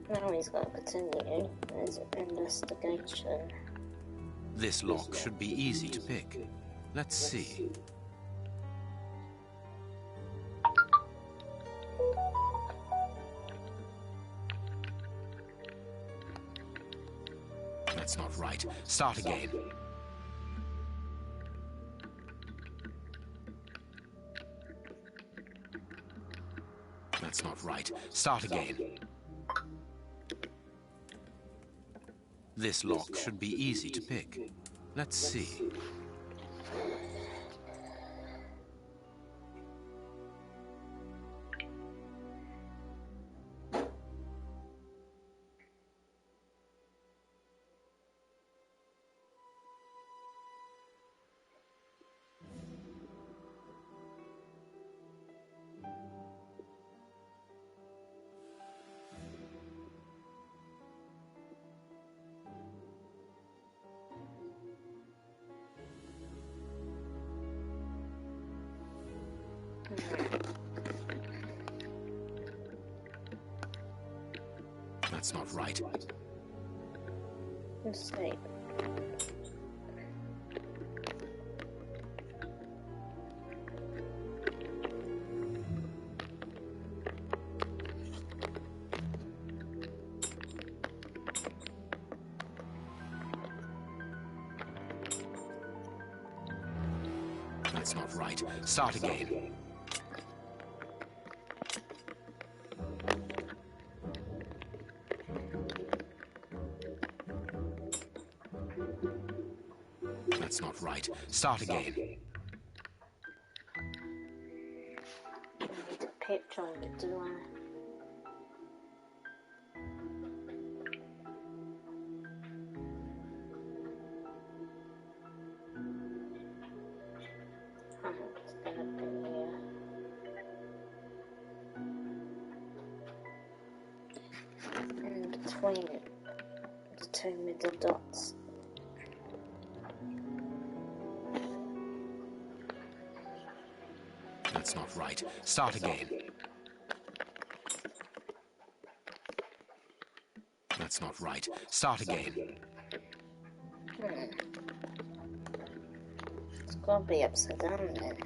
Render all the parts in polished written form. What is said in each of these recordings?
Now he's got to continue his investigation. This lock should be easy to pick. Let's see. That's not right. Start again. That's not right. Start again. This lock should be easy to pick. Let's see. That's not right. Let's see. That's not right. Start again. That's not right. Start again. I need a picture of it, do I? It's gonna be here. In between the two middle dots. That's not right. Start again. That's not right. Start again. It's gotta be upside down then.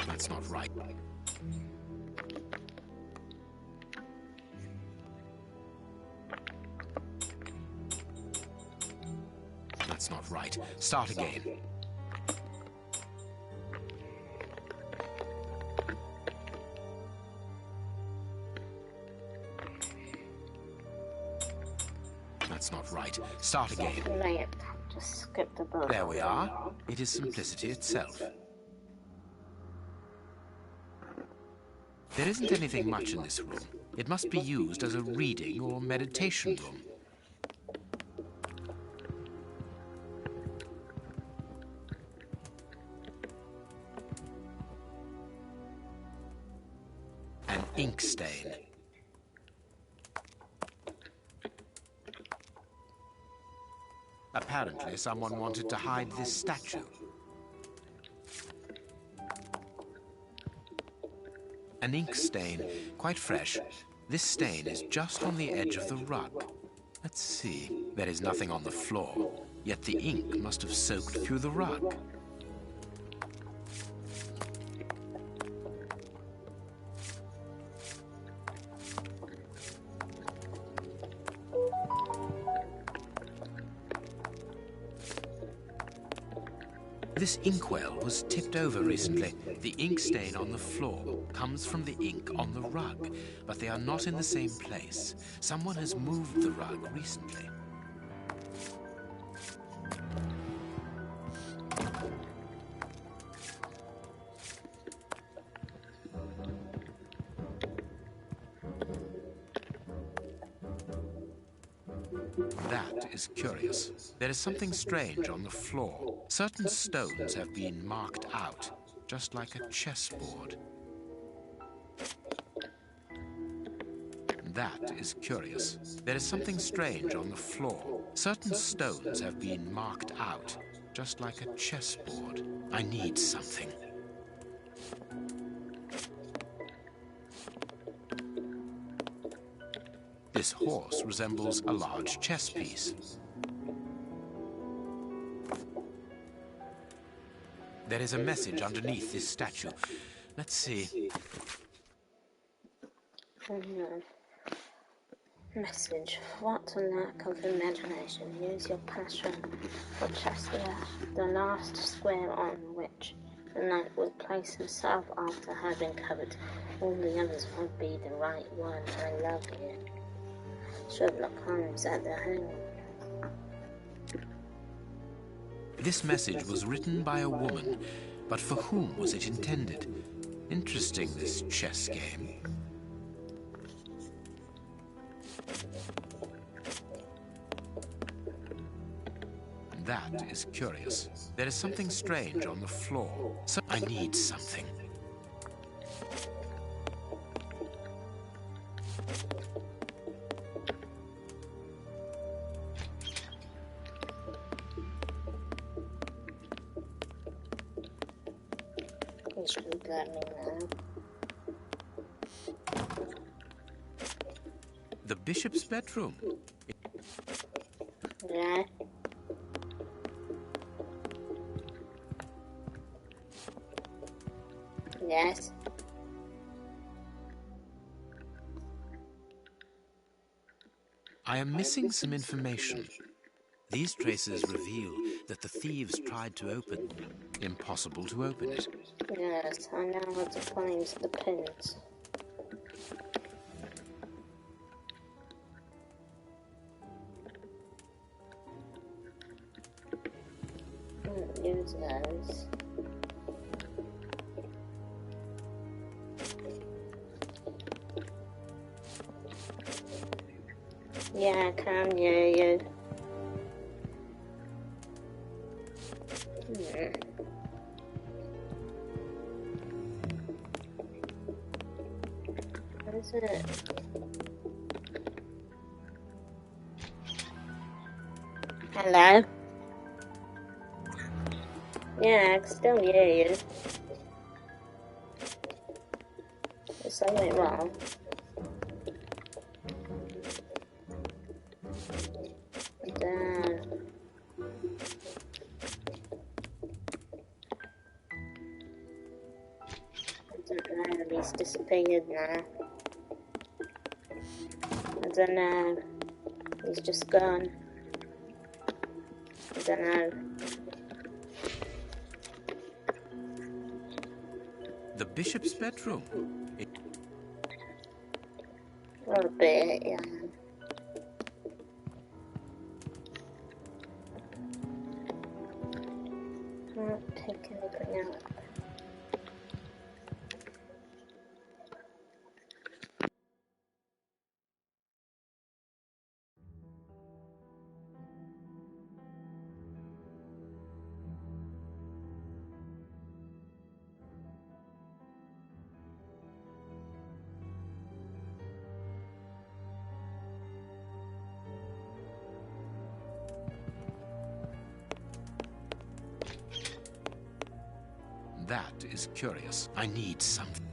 That's not right. That's not right. Start again. That's not right. Start again. Late. Just skip the book. There we are. It is simplicity itself. There isn't anything much in this room. It must be used as a reading or meditation room. An ink stain. Apparently, someone wanted to hide this statue. An ink stain, quite fresh. This stain is just on the edge of the rug. Let's see. There is nothing on the floor, yet the ink must have soaked through the rug. This inkwell was tipped over recently. The ink stain on the floor comes from the ink on the rug, but they are not in the same place. Someone has moved the rug recently. That is curious. There is something strange on the floor. Certain stones have been marked out, just like a chessboard. That is curious. There is something strange on the floor. Certain stones have been marked out, just like a chessboard. I need something. This horse resembles a large chess piece. There is a message underneath this statue. Let's see. Message. What a lack of imagination. Use your passion for chess. The last square on which the knight would place himself after having covered all the others would be the right one. I love you. Sherlock Holmes at the helm. This message was written by a woman, but for whom was it intended? Interesting, this chess game. That is curious. There is something strange on the floor. So I need something. You should let me know. The bishop's bedroom. Yeah. Yes. I am missing some information. These traces reveal that the thieves tried to open. Impossible to open it. Yes, I know how to find the pins. Use those. Yeah, I can hear you. What is it? Hello? Yeah, I can still hear you. There's something wrong. He's disappeared now. I don't know. He's just gone. I don't know. The bishop's bedroom. A bit, yeah. Can't take anything out. That is curious. I need something.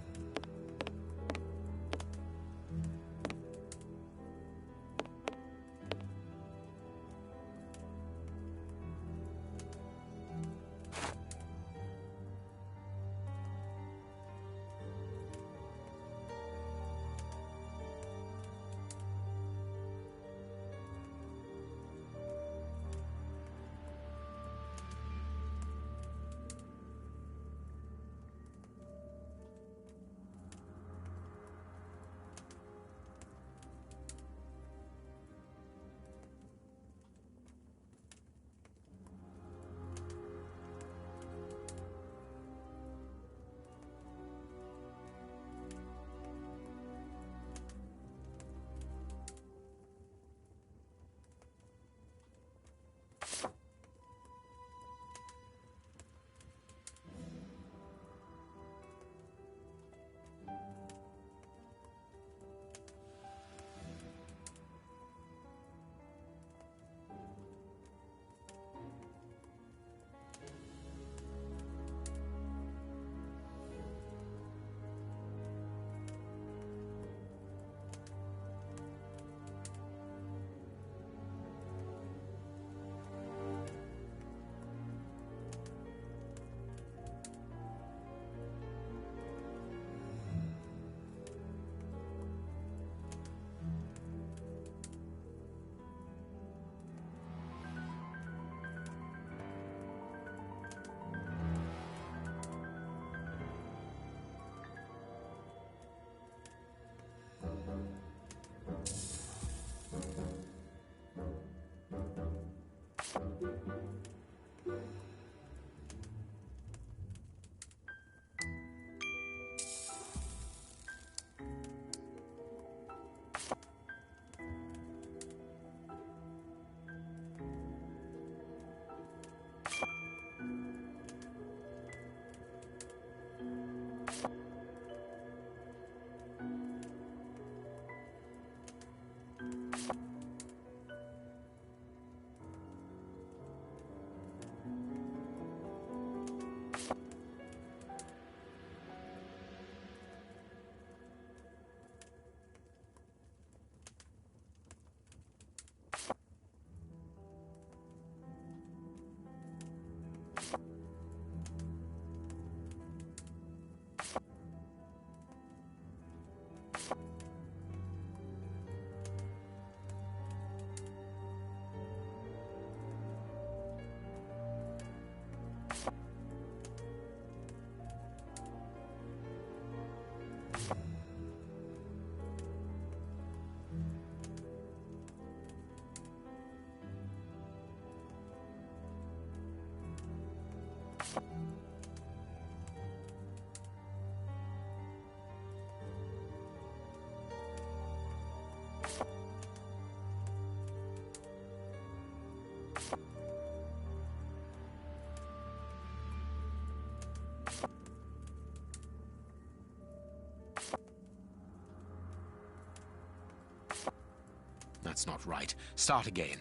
That's not right. Start again.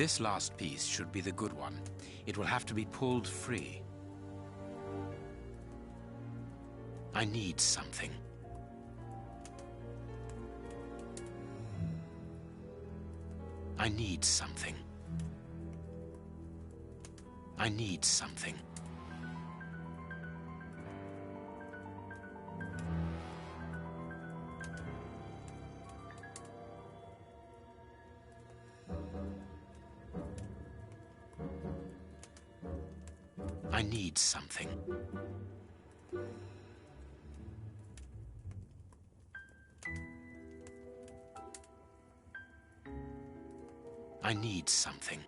This last piece should be the good one. It will have to be pulled free. I need something. I need something. I need something. I need something. I need something.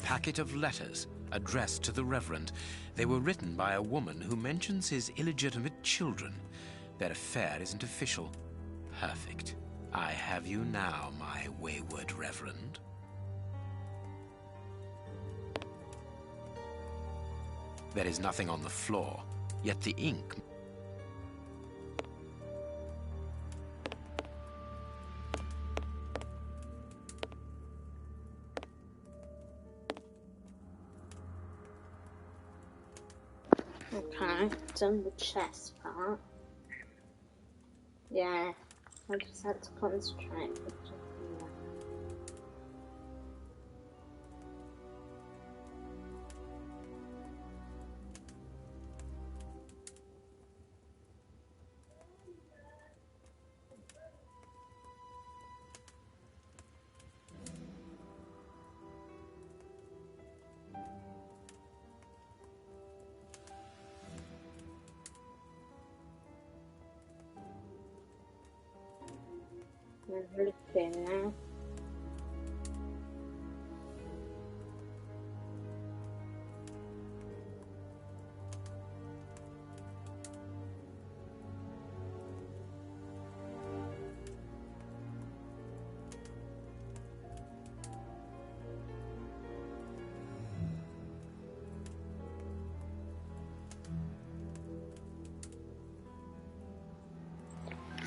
packet of letters addressed to the Reverend. They were written by a woman who mentions his illegitimate children. Their affair isn't official. Perfect. I have you now, my wayward Reverend. There is nothing on the floor, yet the ink... Okay, done the chest part. Yeah, I just had to concentrate. I'm looking now.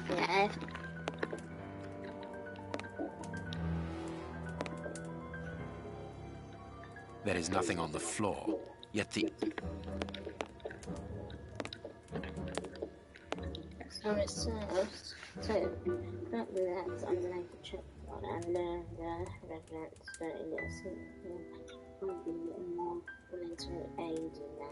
Yeah. There is nothing on the floor, yet the... So it says, not that on the naked check and learn the reverence that it will be more willing to aid you now.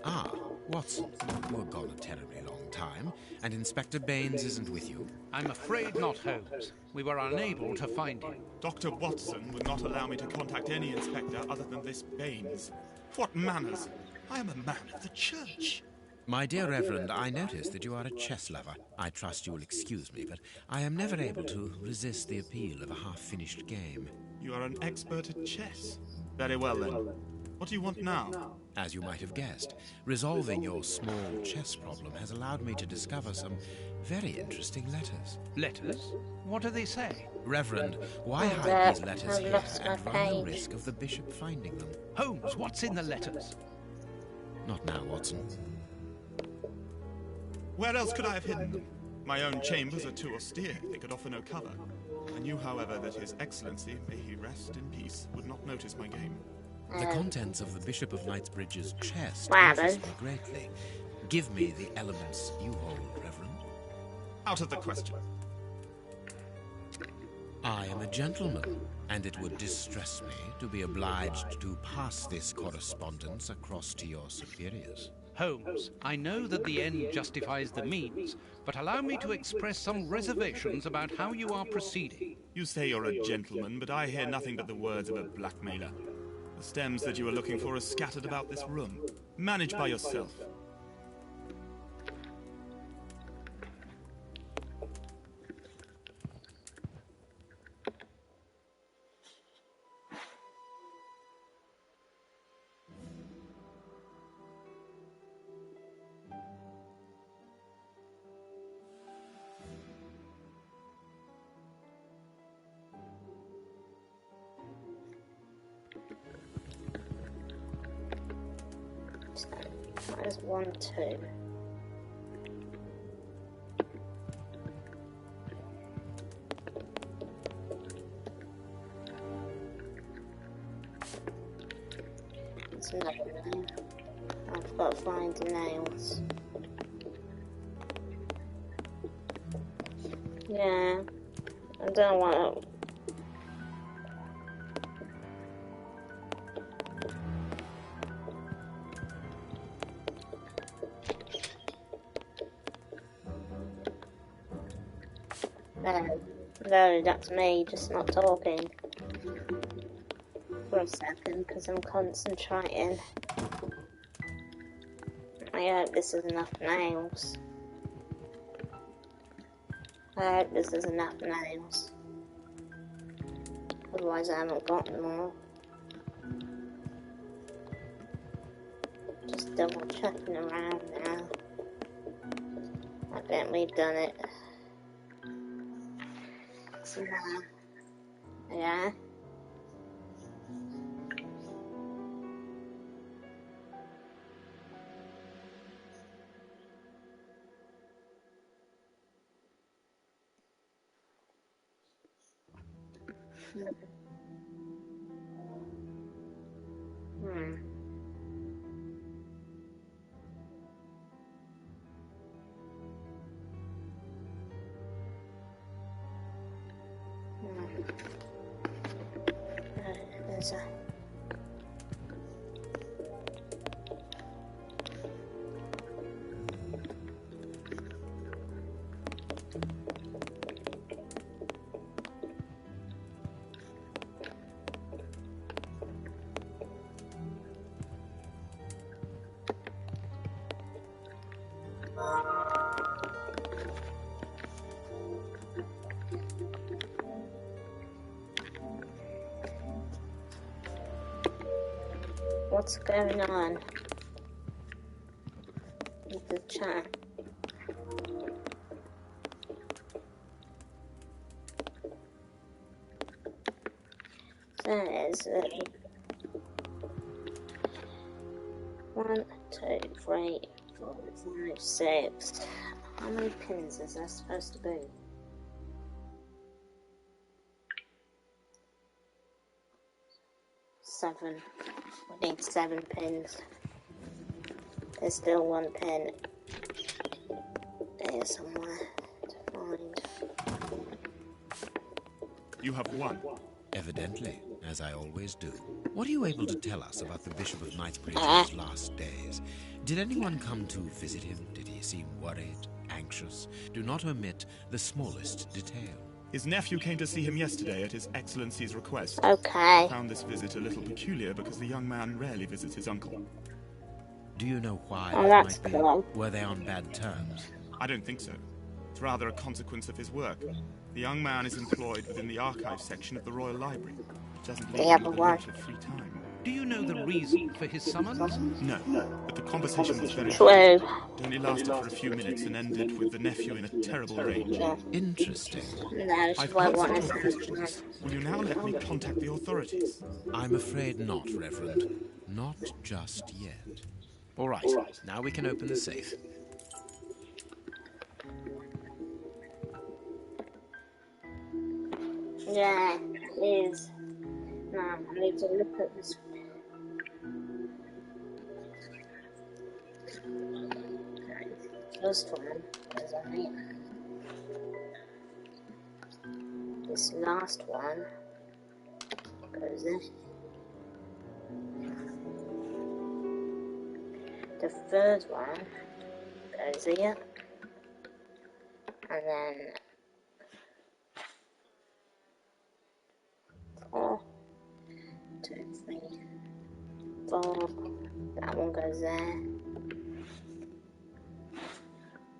Ah, Watson, you were gone a terribly long time, and Inspector Baines isn't with you. I'm afraid not, Holmes. We were unable to find him. Dr. Watson would not allow me to contact any inspector other than this Baines. What manners! I am a man of the church. My dear Reverend, I notice that you are a chess lover. I trust you will excuse me, but I am never able to resist the appeal of a half-finished game. You are an expert at chess. Very well, then. What do you want now? As you might have guessed, resolving your small chess problem has allowed me to discover some very interesting letters. Letters? What do they say? Reverend, why hide these letters I've here lost my and run the page. risk of the bishop finding them? Holmes, what's in the letters? Not now, Watson. Where else could I have hidden them? My own chambers are too austere. They could offer no cover. I knew, however, that His Excellency, may he rest in peace, would not notice my game. The contents of the Bishop of Knightsbridge's chest Wow, interest me greatly. Give me the elements you hold, Reverend. Out of the question. I am a gentleman, and it would distress me to be obliged to pass this correspondence across to your superiors. Holmes, I know that the end justifies the means, but allow me to express some reservations about how you are proceeding. You say you're a gentleman, but I hear nothing but the words of a blackmailer. The stems that you are looking for are scattered about this room. Manage by yourself. That is 1, 2. It's another one. I've got to find the nails. Yeah, I don't want to. No, that's me just not talking for a second because I'm concentrating. hope this is enough nails. I hope this is enough nails. Otherwise I haven't got them all. Just double checking around now. I think we've done it. So now, yeah. There's a... What's going on with the chat? Says 1, 2, 3, 4, 5, 6. How many pins is there supposed to be? 7. We need 7 pins. There's still 1 pin there somewhere to find. You have 1. Evidently, as I always do. What are you able to tell us about the Bishop of Knightsbridge's last days? Did anyone come to visit him? Did he seem worried, anxious? Do not omit the smallest detail. His nephew came to see him yesterday at His Excellency's request. Okay. I found this visit a little peculiar because the young man rarely visits his uncle. Do you know why Oh, that that's might cool. be? Were they on bad terms? I don't think so. It's rather a consequence of his work. The young man is employed within the archive section of the Royal Library, which doesn't leave him with a lot of free time. Do you know the reason for his summons? No, but the conversation was very True. It only lasted for a few minutes and ended with the nephew in a terrible rage. Interesting. No, she I've won't answered want your to questions. Will you now let me contact the authorities? I'm afraid not, Reverend. Not just yet. All right, now we can open the safe. Yeah, it is. Now, I need to look at this. First one is on here. This last one goes in. The third one goes here. And then 4, 2, 3, 4. That one goes there.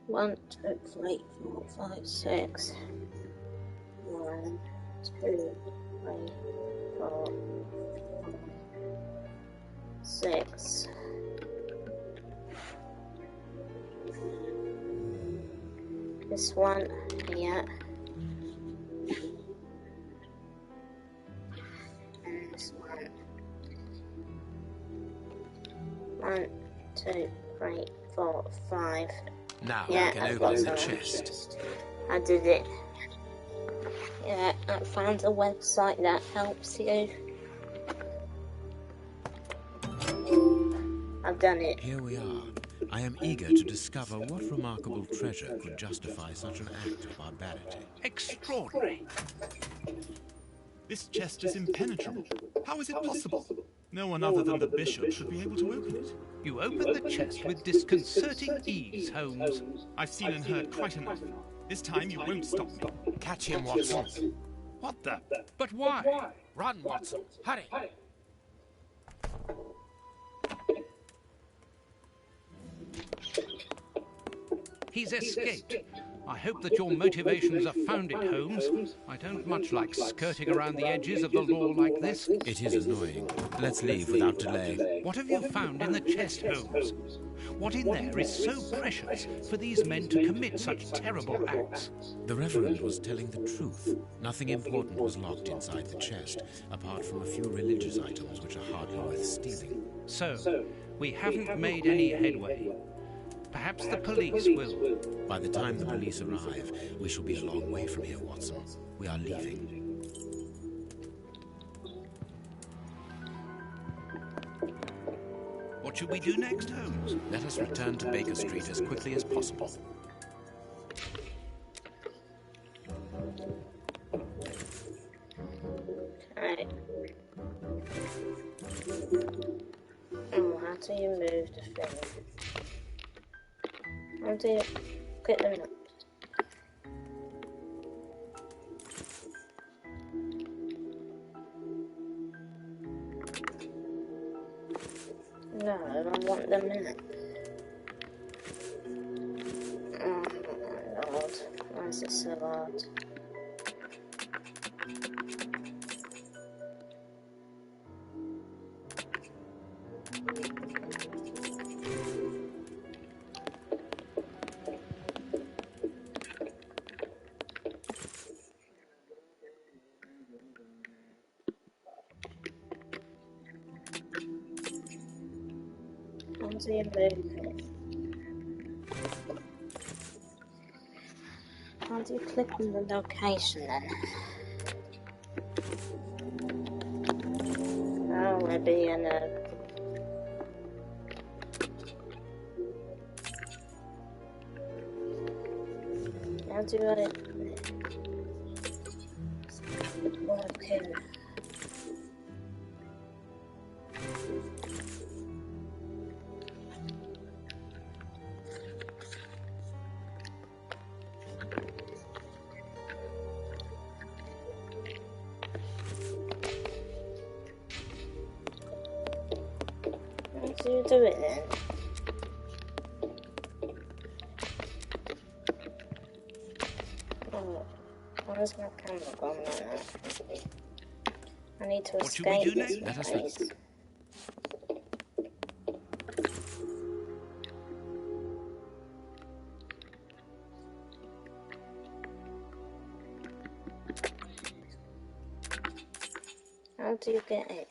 1, 2, 3, 4, 5, 6. 1, 2, 3, 4, 5, 6. This one here. And this one. 1, 2, 3, 4, 5. Now Yeah, we can I've got open the some. chest. I did it. Yeah, I found a website that helps you. I've done it. Here we are. I am eager to discover what remarkable treasure could justify such an act of barbarity. Extraordinary. This chest is impenetrable. How is it possible? No one other than the bishop should be able to open it. You open the chest with disconcerting ease, Holmes. I've seen and heard quite enough. This time you won't stop me. Catch him, Watson. What the? But why? Run, Watson. Hurry. He's escaped. I hope that your motivations are founded, Holmes. I don't much like skirting around the edges of the law like this. It is annoying. Let's leave without delay. What have you found in the chest, Holmes? What in there is so precious for these men to commit such terrible acts? The Reverend was telling the truth. Nothing important was locked inside the chest, apart from a few religious items which are hardly worth stealing. So, we haven't made any headway. Perhaps the police will. By the time the police arrive, we shall be a long way from here, Watson. We are leaving. What should we do next, Holmes? Let us return to Baker Street as quickly as possible. Right. Oh, how do you move the thing? How do you get them up? No, I want them in it. Oh my lord, why is it so hard? How do you move it? How do you click on the location then? Oh, maybe in a... How do I... work here? How do you do it then? Oh, where's my camera gone now? I need to What should we escape do this next? place. How do you get it?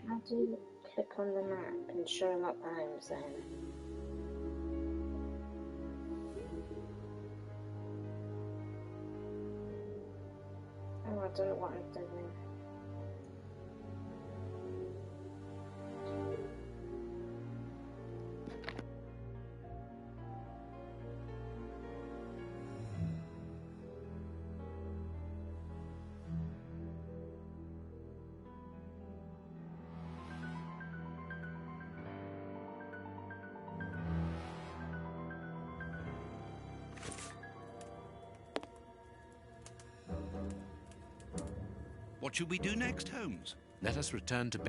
How do you click on the map in Sherlock Holmes then? Oh, I don't know what I'm doing. What should we do next, Holmes? Let us return to...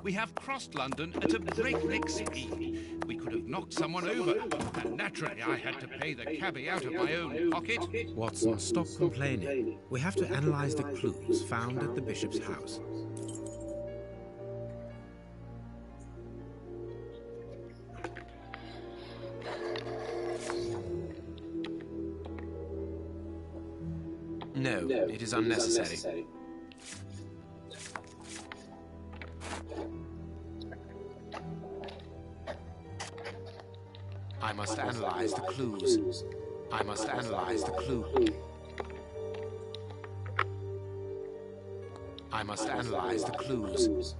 We have crossed London at a breakneck speed. We could have knocked someone over, and naturally I had to pay the cabby out of my own pocket. Watson, stop complaining. We have to analyze the clues found at the bishop's house. No, it is unnecessary. I must analyze the clues. I must analyze the clue. I must analyze the clues.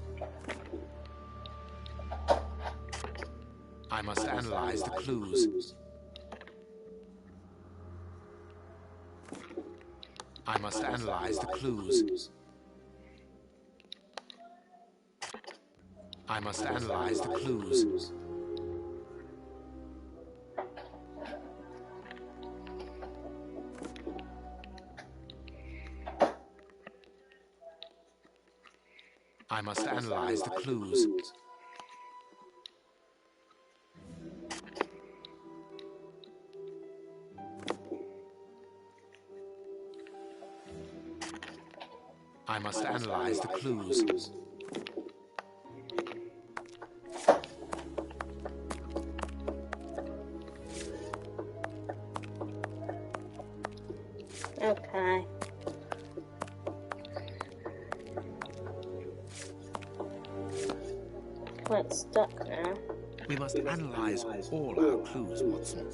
I must analyze the clues. I must analyze the clues. I must analyze the clues. I must analyze the clues. I must analyze the clues. Okay. Quite stuck now. We must analyze all our clues, Watson.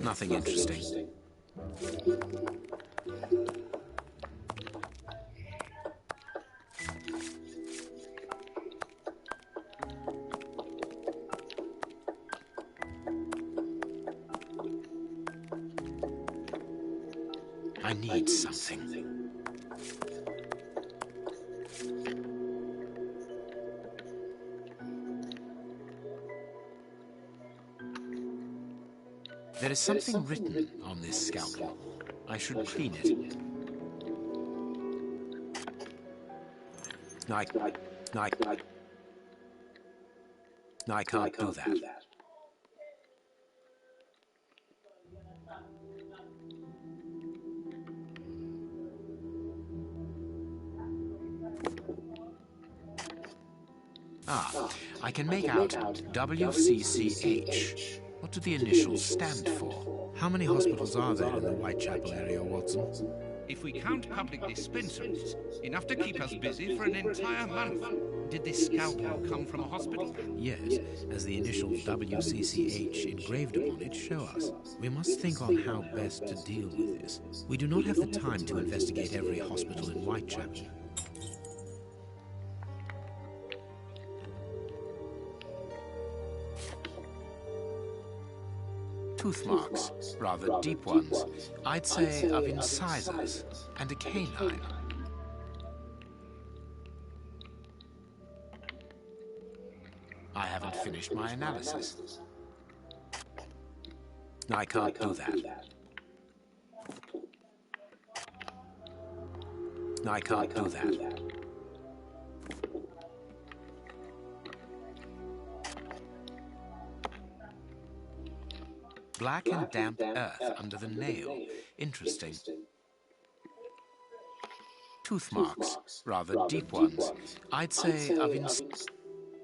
Nothing interesting. I need something. There is something written on this scalpel. I should clean it. I can't do that. I can make out WCCH. What do the initials stand for? How many hospitals are there in the Whitechapel area, Watson? If we count public dispensaries, enough to keep us busy for an entire month. Did this scalpel come from a hospital? Yes, as the initials WCCH engraved upon it show us. We must think on how best to deal with this. We do not have the time to investigate every hospital in Whitechapel. Tooth marks, rather deep ones. I'd say of incisors and a canine. I haven't finished my analysis. I can't do that. I can't do that. Black and damp earth under the nail. Interesting. Tooth marks, rather deep ones. I'd say of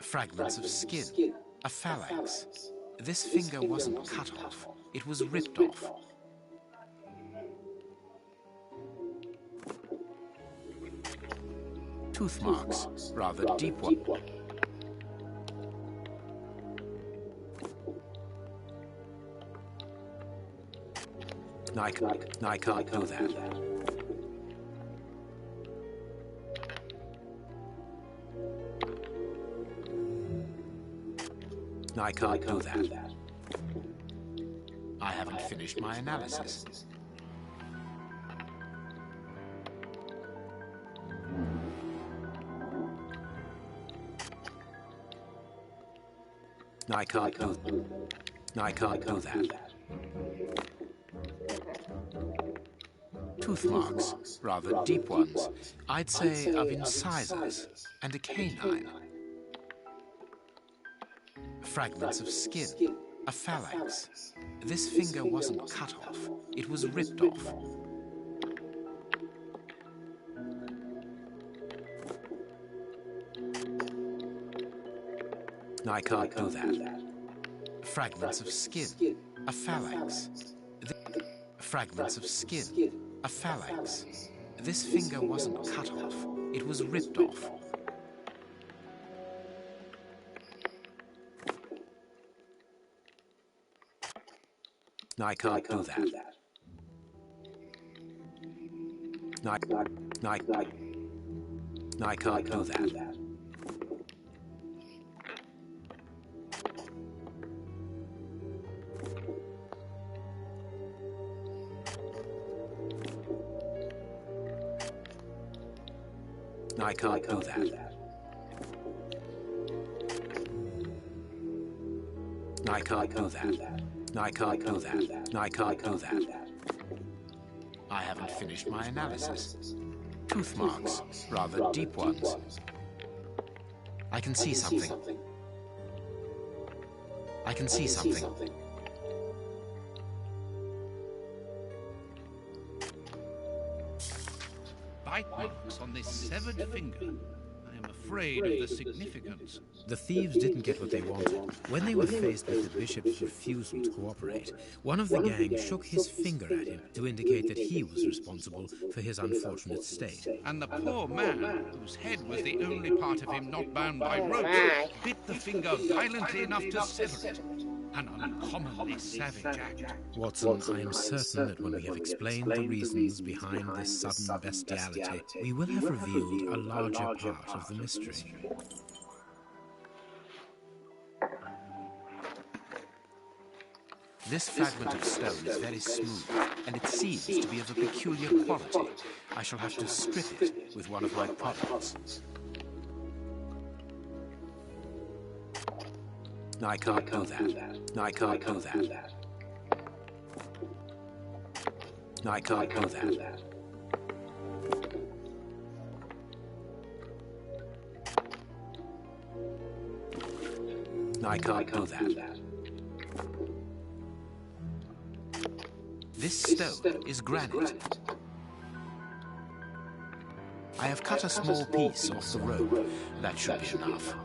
fragments of skin. A phalanx. This finger wasn't cut off. It was ripped off. Tooth marks, rather deep ones. I can't do that. I can't do that. I haven't finished my analysis. I can't do. I can't do that. Tooth marks, rather deep ones. I'd say of incisors and a canine. Fragments of skin, a phalanx. This finger wasn't cut off, it was ripped off. I can't do that. Fragments of skin, a phalanx. Fragments of skin, a phalanx. This finger wasn't cut off, it was ripped off. I can't do that. I can't do that. I can't do that. I can't do that. I can't do that. I can't do that. I haven't finished my analysis. Tooth marks, rather deep ones. I can see something. I can see something. Bite marks on this severed finger. I am afraid of the significance. The thieves didn't get what they wanted. When they were faced with the bishop's refusal to cooperate, one of the gang shook his finger at him to indicate that he was responsible for his unfortunate state. And the poor man, whose head was the only part of him not bound by ropes, bit the finger violently enough to sever it. An uncommonly savage act. Watson, I am certain that when we have explained the reasons behind this sudden bestiality, we will have revealed a larger part of the mystery. This fragment of stone is very smooth, and it seems to be of a peculiar quality. I shall have to strip it with one of my products. I can't do that. I can't do that. I can't do that. I can't do that. This stone is granite. I have cut a small piece off the rope. That should be enough.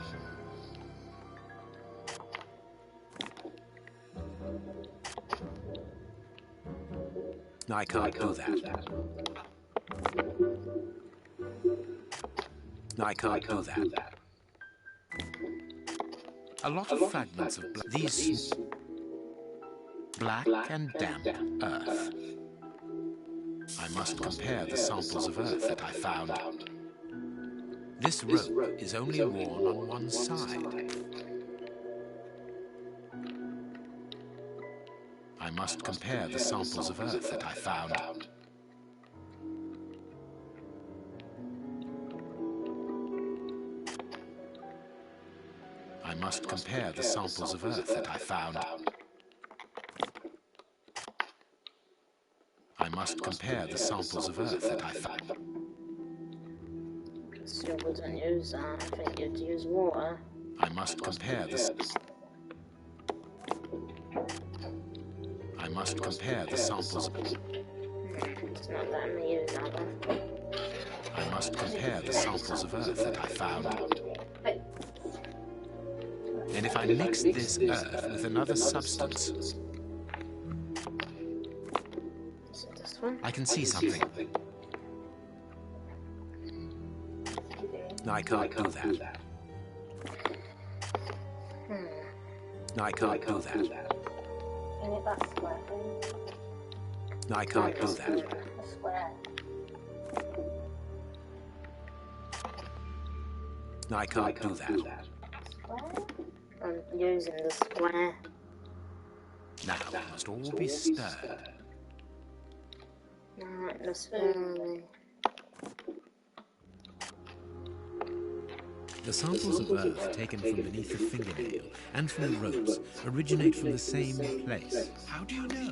I can't do that. I can't do that. A lot of fragments of these black and damp earth. I must compare the samples of earth that I found. This rope is only worn on one side. I must compare the samples of earth that I found. I must compare the samples of earth that I found. I must compare the samples of earth that I found. You wouldn't use that. I think you'd use water. I must compare the... I must compare the samples. It's not letting me use that one. I must compare the samples of earth that I found. And if I mix this earth with another substance, Is it this one? I can see something. I can't do that. I can't do that. Give me that square thing. I can't do that. The square. I can't do that. Square? I'm using the square. Now it must all be stirred. Right, the square. The samples of earth taken from beneath the fingernail and from the ropes originate from the same place. How do you know?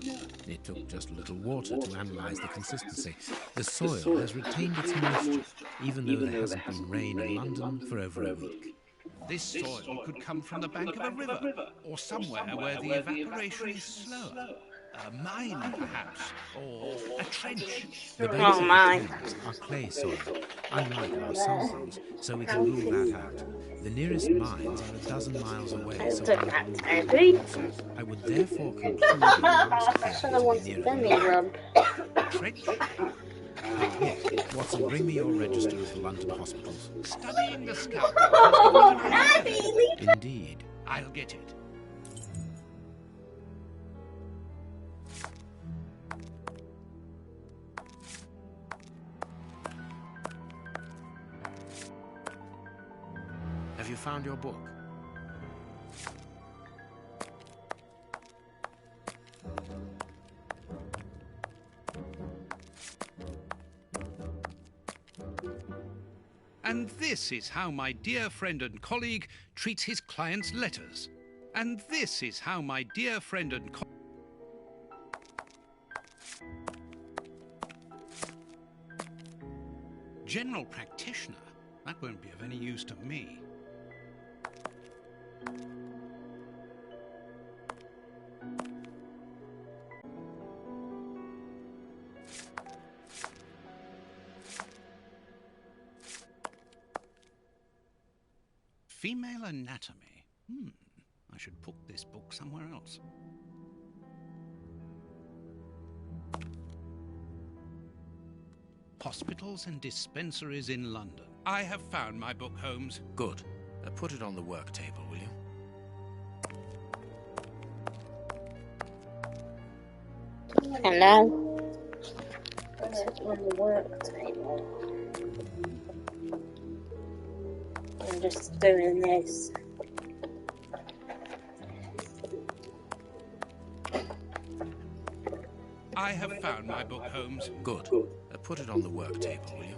It took just a little water to analyze the consistency. The soil has retained its moisture, even though there hasn't been rain in London for over a week. This soil could come from the bank of a river, or somewhere where the evaporation is slower. A mine, perhaps, or a trench. The banks Oh, of the mine. Thames are clay soil, unlike our sands, so we can rule that out. The nearest mines are a dozen miles away, so Took I that, would Toby. I would therefore conclude it must I should appear have to be wanted nearer Benny the river. rub. Trench? Yes, Watson, bring me your register of the London hospitals. Studying the scalp. Indeed. I'll get it. Have you found your book? And this is how my dear friend and colleague treats his clients' letters. And this is how my dear friend and general practitioner? That won't be of any use to me. Female anatomy. I should put this book somewhere else. Hospitals and dispensaries in London. I have found my book, Holmes. Good. Put it on the work table, will you? Hello. Put it on the work table. I'm just doing this. I have found my book, Holmes. Good. Put it on the work table, will you?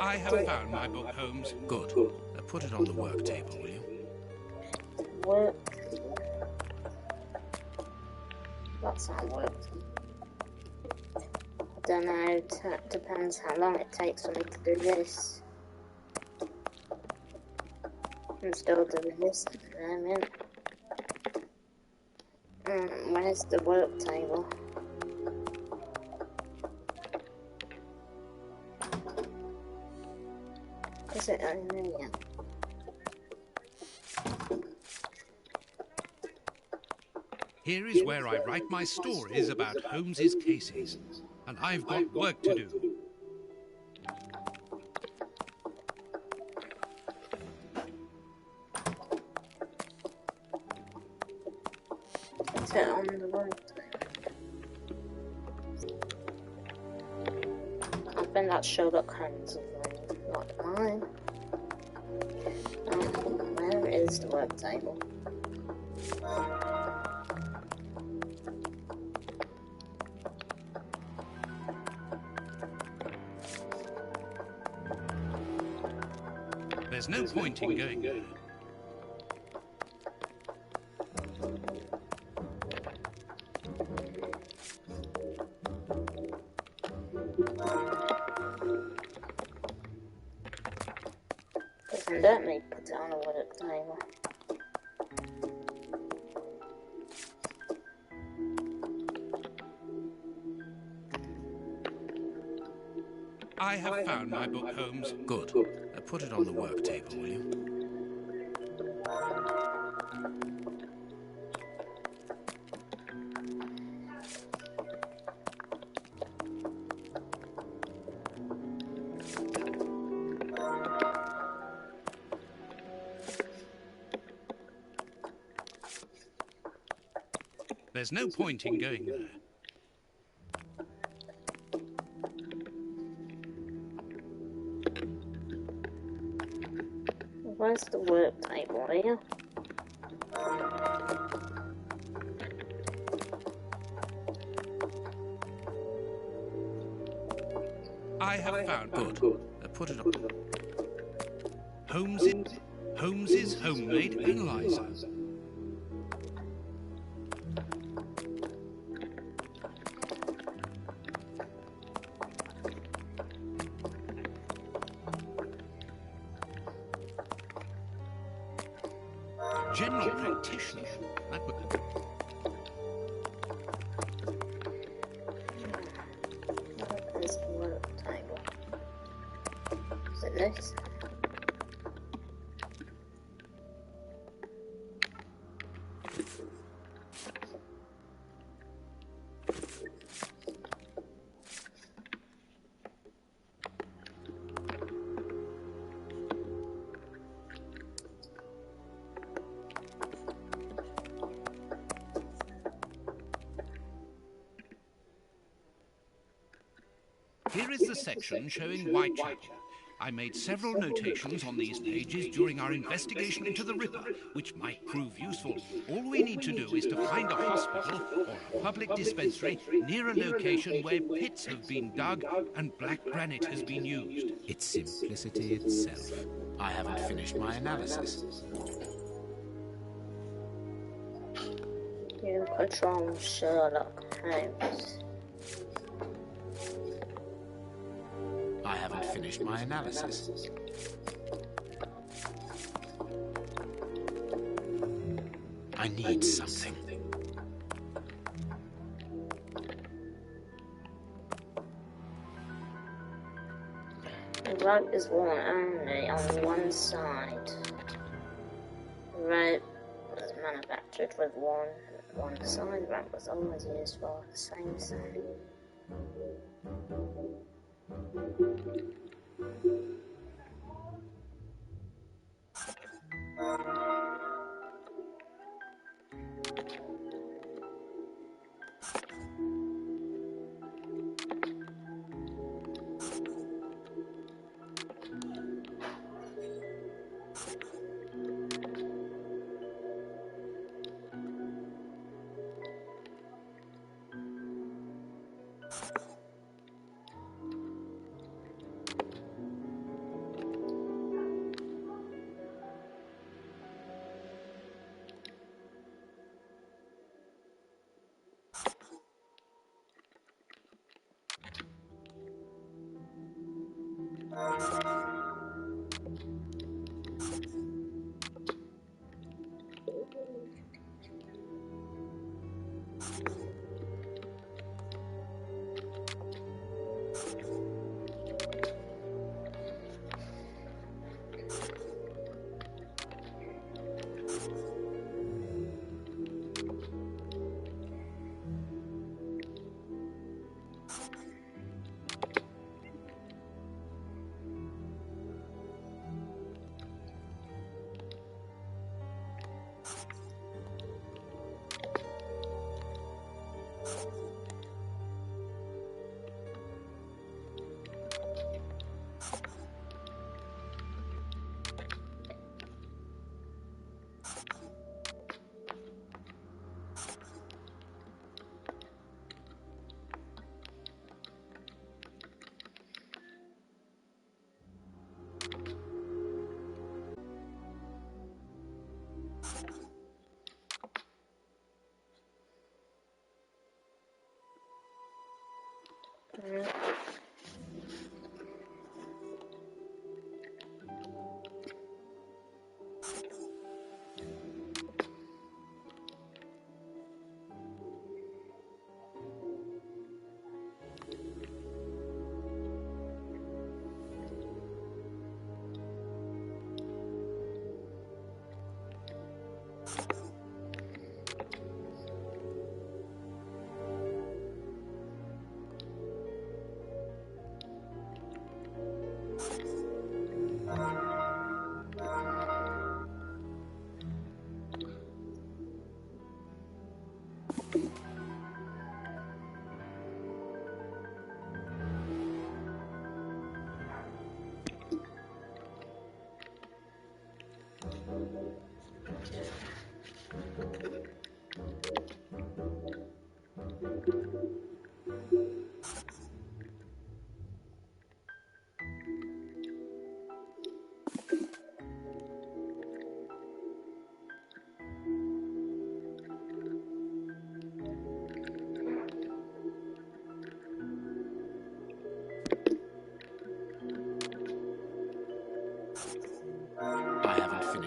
I have found my book, Holmes. Good. Put it on the work table, will you? Work. That's not work. I don't know. Depends how long it takes for me to do this. I'm still doing this at the moment. Where's the work table? Is it in here? Here is where I write my stories about Holmes's cases. And I've got work to do. Is it on the work table? I think that's Sherlock Holmes' mind, not mine. Where is the work table? There's no point in going there. Doesn't let me put it on a work table. I have found my book, Holmes. Good. Put it on the work table, will you? There's no point in going there. Where's the work table here? I have found Good. Put it on. Holmes's homemade analyzer. General practitioner. That would... There's the work table. Is it this? Here is the section showing Whitechapel. I made several notations on these pages during our investigation into the Ripper, which might prove useful. All we need to do is to find a hospital or a public dispensary near a location where pits have been dug and black granite has been used. It's simplicity itself. I haven't finished my analysis. You control Sherlock Holmes. I haven't finished my analysis. I need something. The rug is worn only on one side. The rope was manufactured with one side. The rug was always used for the same thing.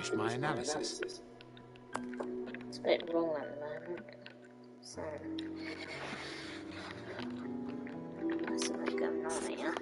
finished my analysis. It's a bit wrong at the moment. So, there's something going on here.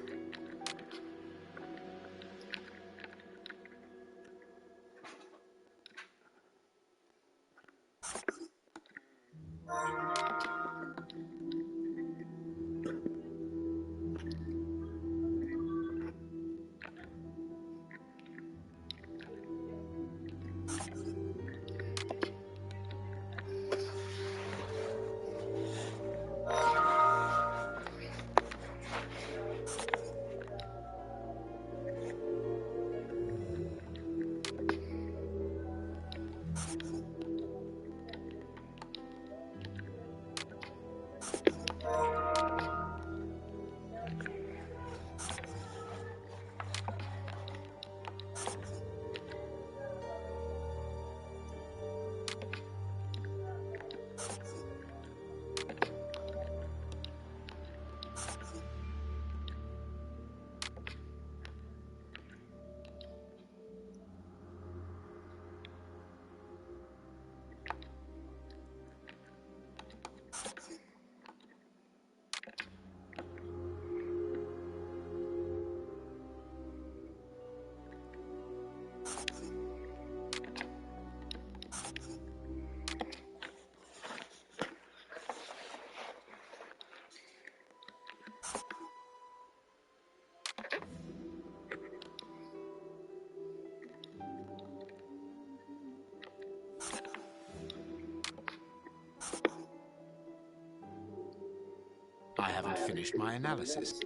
I haven't finished my analysis.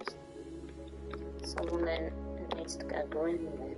Someone then needs to go green then.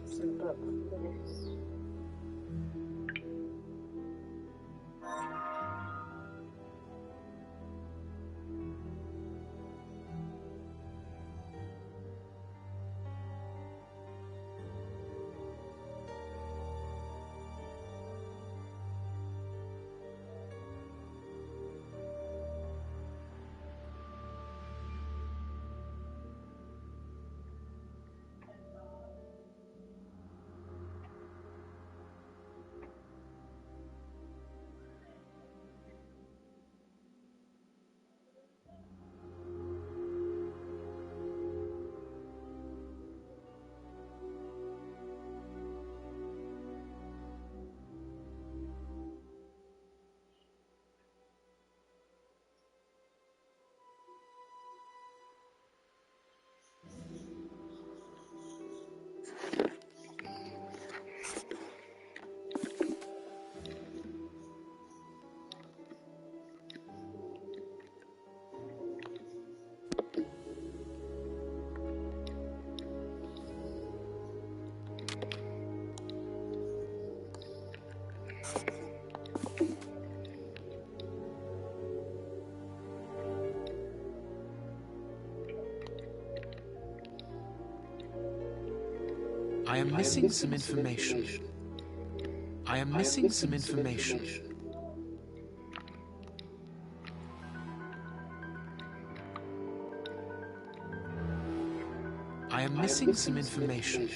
Some book for this. I am missing some information. I am missing some information. I am missing some information.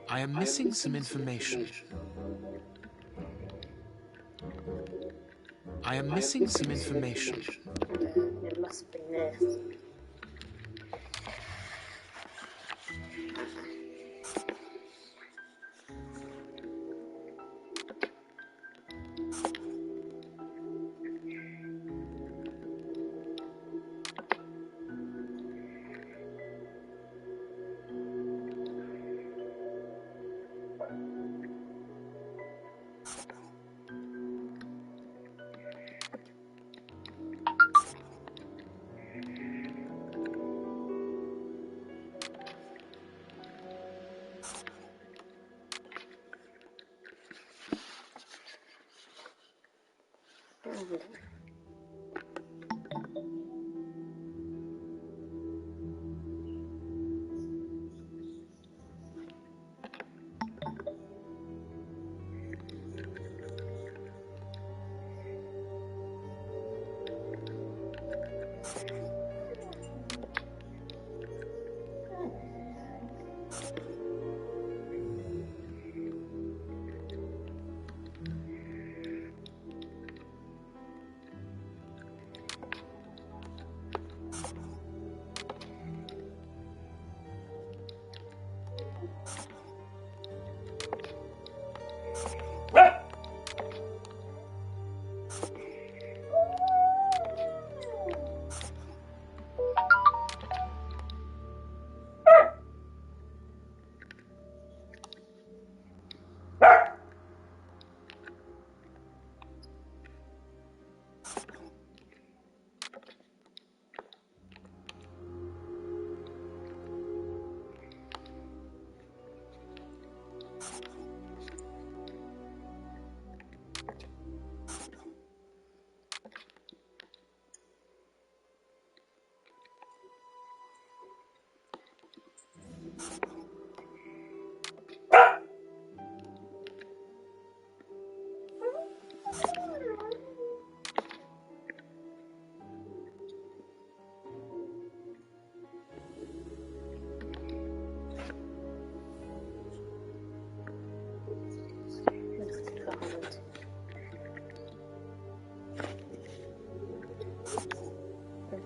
I am missing some information. I am missing some information. It must be this.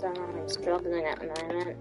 I'm struggling at the moment.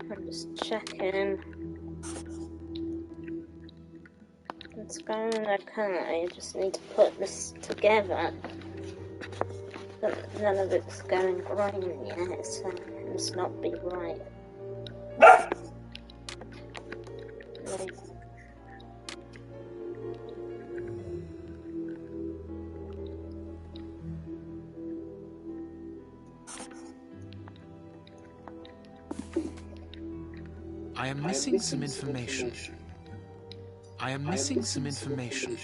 I'm just checking. It's going okay. I just need to put this together. But none of it's going green yet, so it must not be right. I am missing some information. I am missing some information.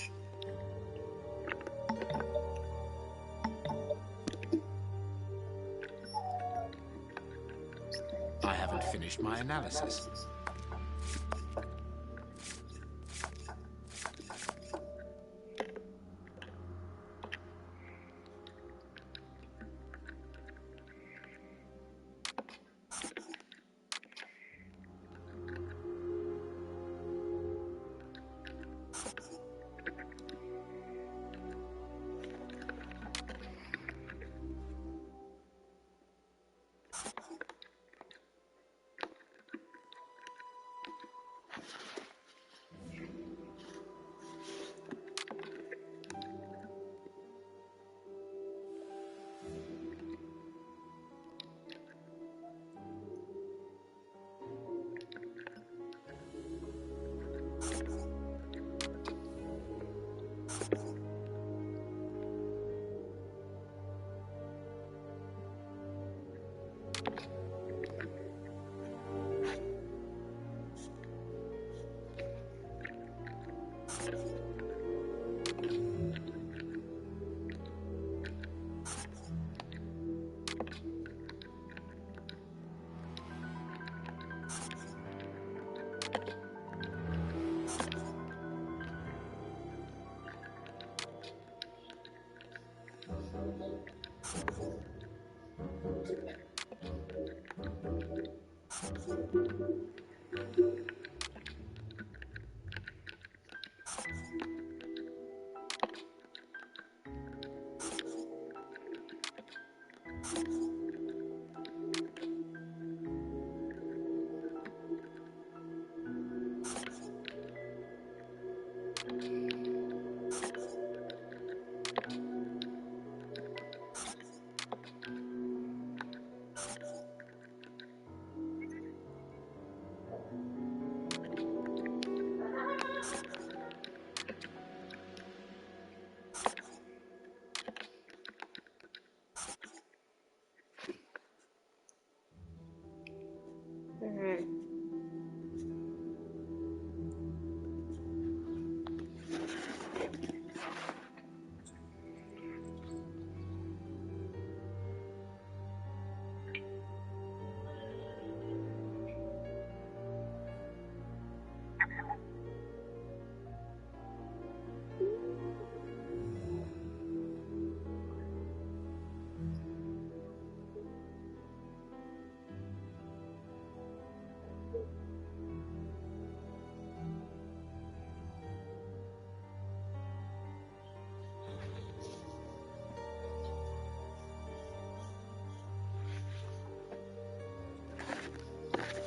I haven't finished my analysis.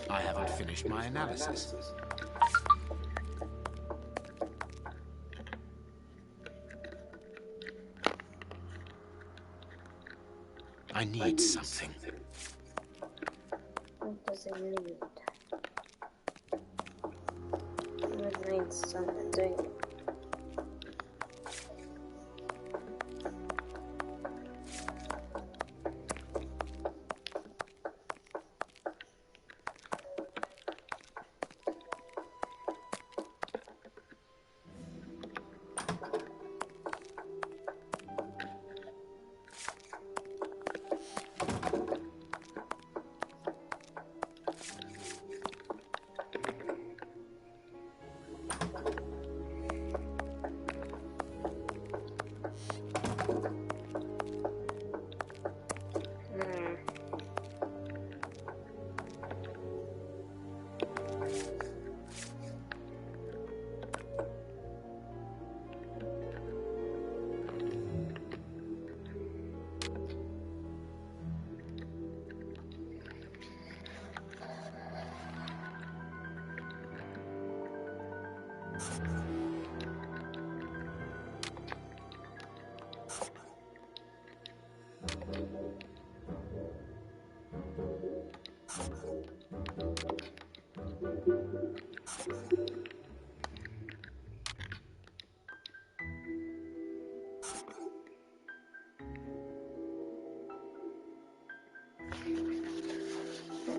I haven't finished my analysis. I need something. What does it need? It needs something.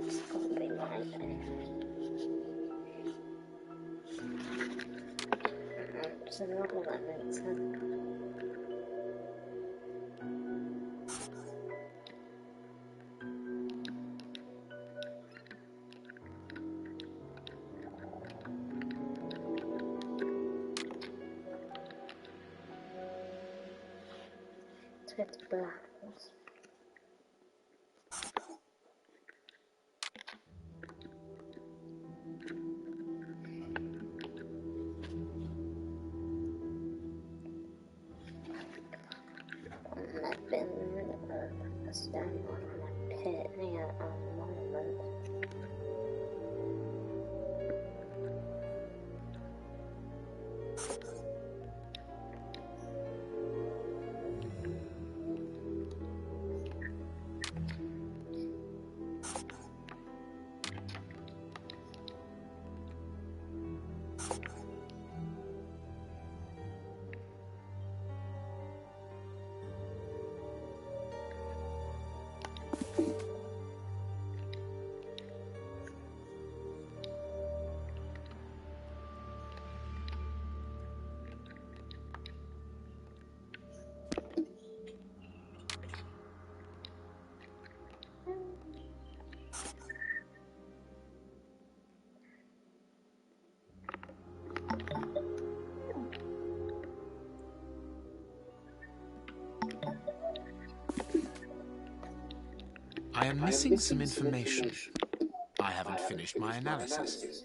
It's gonna be right there. So not all that makes sense. It's black. I've been standing on a pit near a monument. I am missing some information. I haven't finished my analysis.